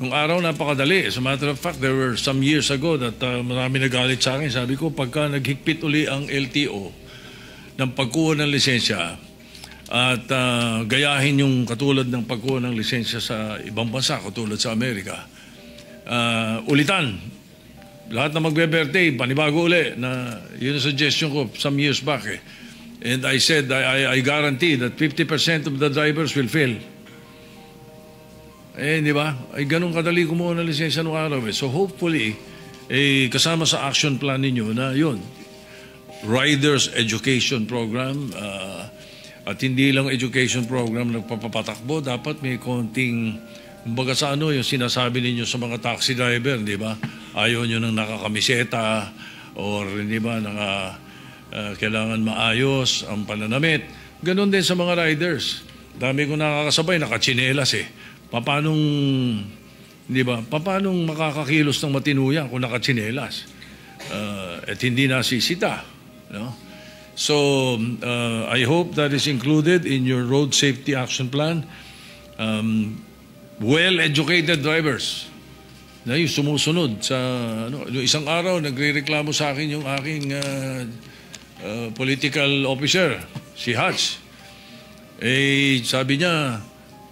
Nung araw, napakadali. As a matter of fact, there were some years ago that marami nagalit sa akin. Sabi ko, pagka naghigpit uli ang LTO ng pagkuha ng lisensya at gayahin yung katulad ng pagkuha ng lisensya sa ibang bansa, katulad sa Amerika, ulitan. Lahat na magbe-birthday, panibago uli. Na, yun ang suggestion ko some years back. And I said, I guarantee that 50% of the drivers will fail. Di ba? Ay ganun kadali kumuha ng lisensya nung araw. So hopefully, kasama sa action plan ninyo na yun, Riders Education Program, at hindi lang education program nagpapatakbo, dapat may konting, kumbaga sa ano, yung sinasabi ninyo sa mga taxi driver, di ba? Ayaw nyo ng nakakamiseta, or di ba, kailangan maayos ang pananamit. Ganon din sa mga riders. Dami ko nakakasabay, nakachinelas Papanong, di ba? Papanong makakakilos ng matinuyan kung nakachinelas? At hindi nasisita. No? So, I hope that is included in your road safety action plan. Well-educated drivers na yung sumusunod sa, yung isang araw, nagre-reklamo sa akin yung aking political officer, si Hatch. Sabi niya,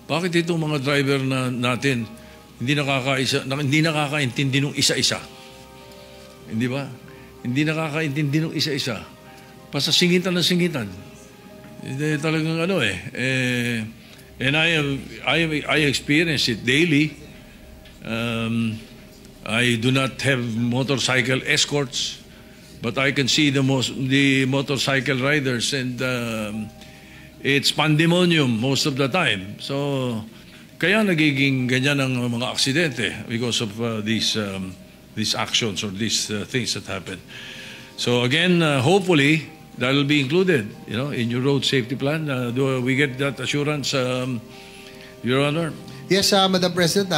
bakit itong mga driver natin hindi nakakaintindi ng isa-isa? Hindi ba? Hindi nakakaintindi ng isa-isa. Basta singitan na singitan. Talagang and I experience it daily. I do not have motorcycle escorts, but I can see the motorcycle riders, and it's pandemonium most of the time. So, kaya nagiging ganyan ang mga aksidente because of these actions or these things that happen. So again, hopefully, that will be included, in your road safety plan. Do we get that assurance, Your Honor? Yes, Madam President.